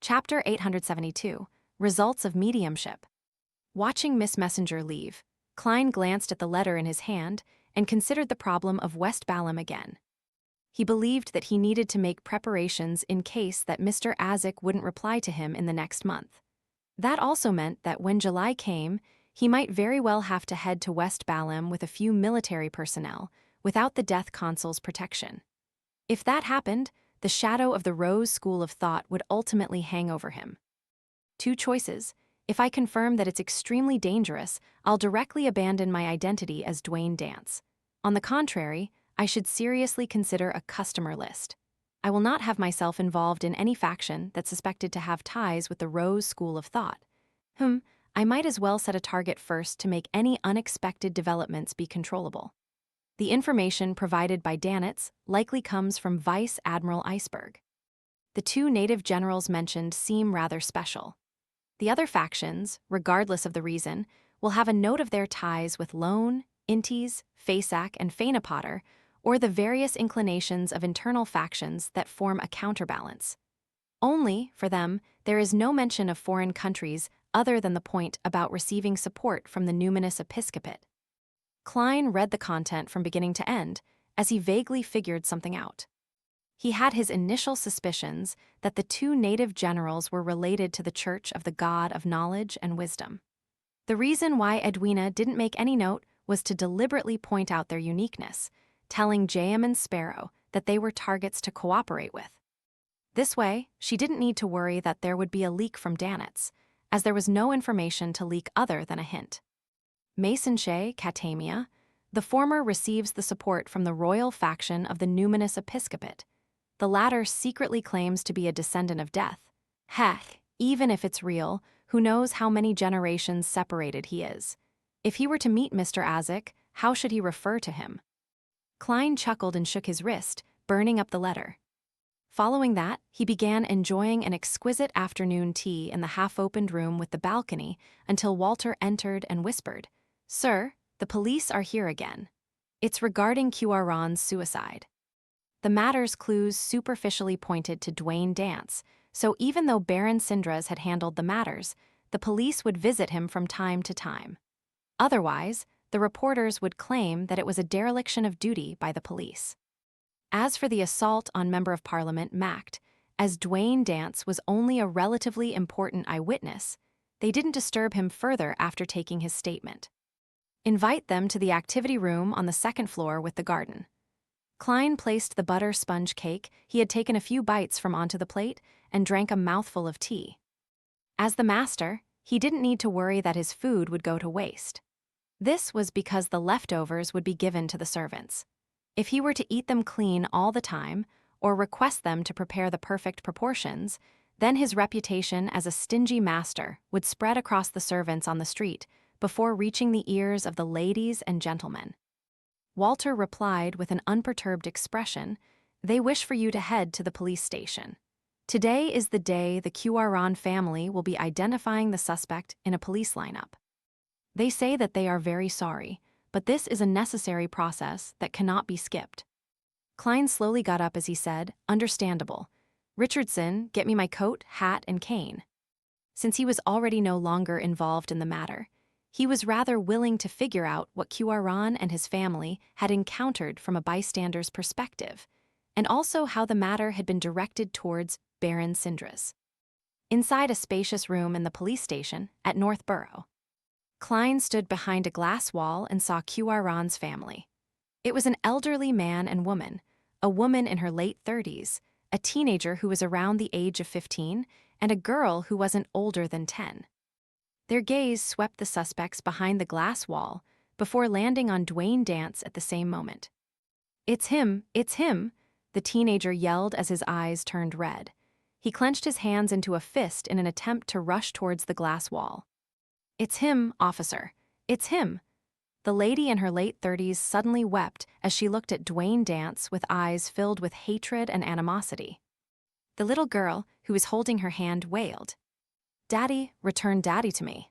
Chapter 872, Results of Mediumship. Watching Miss Messenger leave, Klein glanced at the letter in his hand and considered the problem of West Balham again. He believed that he needed to make preparations in case that Mr. Azik wouldn't reply to him in the next month. That also meant that when July came, he might very well have to head to West Balham with a few military personnel, without the death consul's protection. If that happened, the shadow of the Rose School of Thought would ultimately hang over him. Two choices. If I confirm that it's extremely dangerous, I'll directly abandon my identity as Dwayne Dance. On the contrary, I should seriously consider a customer list. I will not have myself involved in any faction that's suspected to have ties with the Rose School of Thought. I might as well set a target first to make any unexpected developments be controllable. The information provided by Danitz likely comes from Vice Admiral Iceberg. The two native generals mentioned seem rather special. The other factions, regardless of the reason, will have a note of their ties with Lone, Intis, Fasak, and Fainapotter, or the various inclinations of internal factions that form a counterbalance. Only, for them, there is no mention of foreign countries other than the point about receiving support from the numinous episcopate. Klein read the content from beginning to end, as he vaguely figured something out. He had his initial suspicions that the two native generals were related to the Church of the God of Knowledge and Wisdom. The reason why Edwina didn't make any note was to deliberately point out their uniqueness, telling J.M. and Sparrow that they were targets to cooperate with. This way, she didn't need to worry that there would be a leak from Danitz, as there was no information to leak other than a hint. Masonche, Catamia, the former receives the support from the royal faction of the numinous episcopate. The latter secretly claims to be a descendant of death. Heck, even if it's real, who knows how many generations separated he is. If he were to meet Mr. Azik, how should he refer to him? Klein chuckled and shook his wrist, burning up the letter. Following that, he began enjoying an exquisite afternoon tea in the half-opened room with the balcony until Walter entered and whispered, "Sir, the police are here again. It's regarding Q.R.Ron's suicide." The matter's clues superficially pointed to Dwayne Dance, so even though Baron Sindras had handled the matters, the police would visit him from time to time. Otherwise, the reporters would claim that it was a dereliction of duty by the police. As for the assault on Member of Parliament Macht, as Dwayne Dance was only a relatively important eyewitness, they didn't disturb him further after taking his statement. Invite them to the activity room on the second floor with the garden. Klein placed the butter sponge cake he had taken a few bites from onto the plate and drank a mouthful of tea. As the master, he didn't need to worry that his food would go to waste. This was because the leftovers would be given to the servants. If he were to eat them clean all the time, or request them to prepare the perfect proportions, then his reputation as a stingy master would spread across the servants on the street before reaching the ears of the ladies and gentlemen. Walter replied with an unperturbed expression, "They wish for you to head to the police station. Today is the day the Q.R.Ron family will be identifying the suspect in a police lineup. They say that they are very sorry, but this is a necessary process that cannot be skipped." Klein slowly got up as he said, "Understandable. Richardson, get me my coat, hat, and cane." Since he was already no longer involved in the matter, he was rather willing to figure out what Q.R.Ron and his family had encountered from a bystander's perspective, and also how the matter had been directed towards Baron Sindras. Inside a spacious room in the police station at Northborough, Klein stood behind a glass wall and saw Q.R.Ron's family. It was an elderly man and woman, a woman in her late 30s, a teenager who was around the age of 15, and a girl who wasn't older than 10. Their gaze swept the suspects behind the glass wall before landing on Dwayne Dance at the same moment. It's him, the teenager yelled as his eyes turned red. He clenched his hands into a fist in an attempt to rush towards the glass wall. "It's him, officer. It's him." The lady in her late 30s suddenly wept as she looked at Dwayne Dance with eyes filled with hatred and animosity. The little girl, who was holding her hand, wailed, "Daddy, return Daddy to me."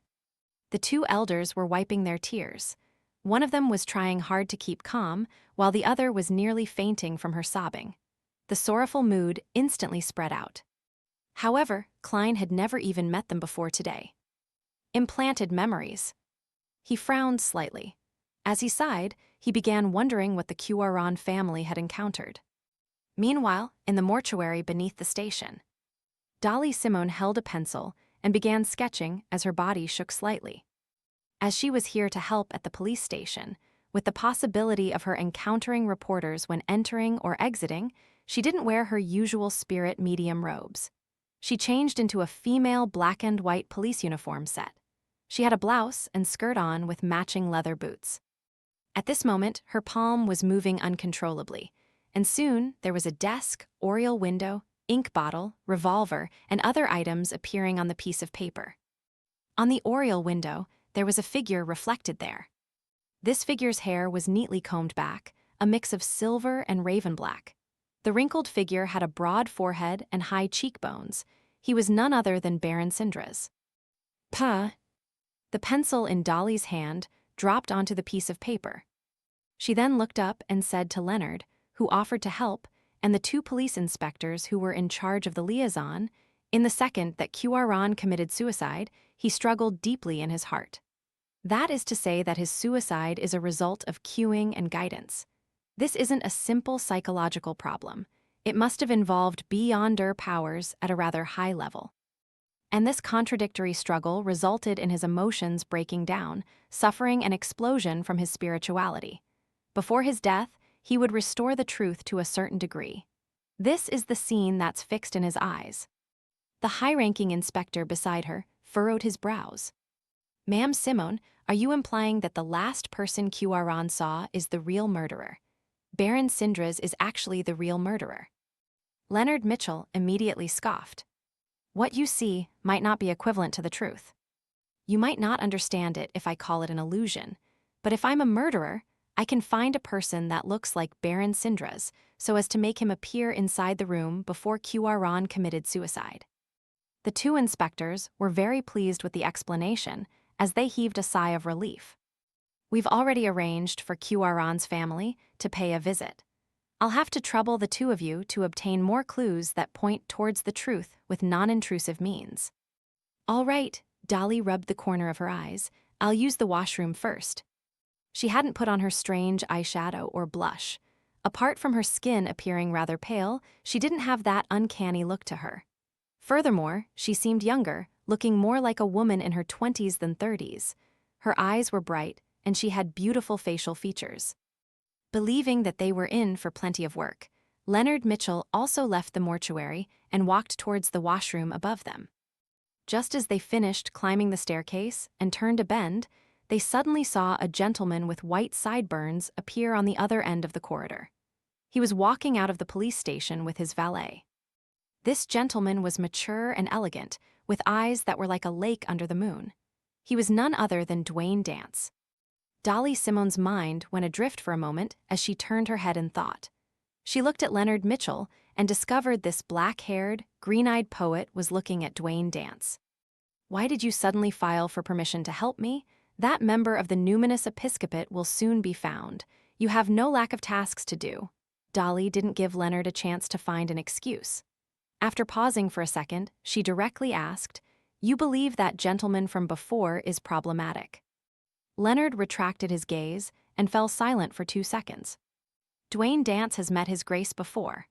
The two elders were wiping their tears. One of them was trying hard to keep calm, while the other was nearly fainting from her sobbing. The sorrowful mood instantly spread out. However, Klein had never even met them before today. Implanted memories. He frowned slightly. As he sighed, he began wondering what the Cuaron family had encountered. Meanwhile, in the mortuary beneath the station, Dolly Simone held a pencil and began sketching as her body shook slightly. As she was here to help at the police station, with the possibility of her encountering reporters when entering or exiting, she didn't wear her usual spirit medium robes. She changed into a female black and white police uniform set. She had a blouse and skirt on with matching leather boots. At this moment, her palm was moving uncontrollably, and soon there was a desk, oriel window, ink bottle, revolver, and other items appearing on the piece of paper. On the oriel window, there was a figure reflected there. This figure's hair was neatly combed back, a mix of silver and raven black. The wrinkled figure had a broad forehead and high cheekbones. He was none other than Baron Sindras. Puh. The pencil in Dolly's hand dropped onto the piece of paper. She then looked up and said to Leonard, who offered to help, and the two police inspectors who were in charge of the liaison, in the second that Cuaron committed suicide, he struggled deeply in his heart. That is to say that his suicide is a result of cueing and guidance. This isn't a simple psychological problem. It must have involved beyonder powers at a rather high level. And this contradictory struggle resulted in his emotions breaking down, suffering an explosion from his spirituality. Before his death, he would restore the truth to a certain degree. This is the scene that's fixed in his eyes. The high-ranking inspector beside her furrowed his brows. Ma'am Simone, are you implying that the last person Cuaron saw is the real murderer? Baron Sindras is actually the real murderer. Leonard Mitchell immediately scoffed. What you see might not be equivalent to the truth. You might not understand it if I call it an illusion, but if I'm a murderer, I can find a person that looks like Baron Sindras so as to make him appear inside the room before Cuaron committed suicide. The two inspectors were very pleased with the explanation as they heaved a sigh of relief. We've already arranged for Cuaron's family to pay a visit. I'll have to trouble the two of you to obtain more clues that point towards the truth with non-intrusive means. All right, Dolly rubbed the corner of her eyes. I'll use the washroom first. She hadn't put on her strange eyeshadow or blush. Apart from her skin appearing rather pale, she didn't have that uncanny look to her. Furthermore, she seemed younger, looking more like a woman in her 20s than 30s. Her eyes were bright, and she had beautiful facial features. Believing that they were in for plenty of work, Leonard Mitchell also left the mortuary and walked towards the washroom above them. Just as they finished climbing the staircase and turned a bend, they suddenly saw a gentleman with white sideburns appear on the other end of the corridor. He was walking out of the police station with his valet. This gentleman was mature and elegant, with eyes that were like a lake under the moon. He was none other than Dwayne Dance. Dolly Simone's mind went adrift for a moment as she turned her head in thought. She looked at Leonard Mitchell and discovered this black-haired, green-eyed poet was looking at Dwayne Dance. Why did you suddenly file for permission to help me? That member of the numinous episcopate will soon be found. You have no lack of tasks to do. Dolly didn't give Leonard a chance to find an excuse. After pausing for a second, she directly asked, You believe that gentleman from before is problematic? Leonard retracted his gaze and fell silent for 2 seconds. Dwayne Dance has met His Grace before.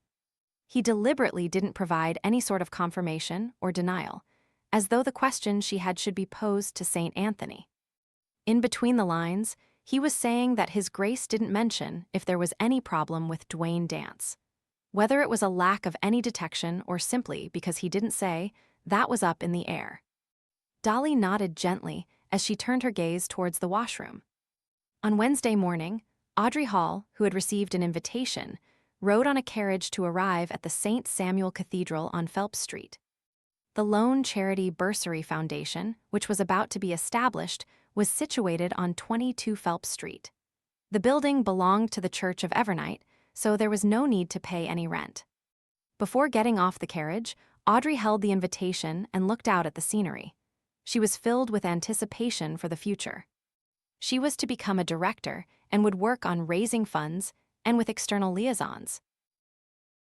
He deliberately didn't provide any sort of confirmation or denial, as though the question she had should be posed to St. Anthony. In between the lines, he was saying that His Grace didn't mention if there was any problem with Dwayne Dance. Whether it was a lack of any detection or simply because he didn't say, that was up in the air. Dolly nodded gently as she turned her gaze towards the washroom. On Wednesday morning, Audrey Hall, who had received an invitation, rode on a carriage to arrive at the St. Samuel Cathedral on Phelps Street. The Lone Charity Bursary Foundation, which was about to be established, was situated on 22 Phelps Street. The building belonged to the Church of Evernight, so there was no need to pay any rent. Before getting off the carriage, Audrey held the invitation and looked out at the scenery. She was filled with anticipation for the future. She was to become a director and would work on raising funds and with external liaisons.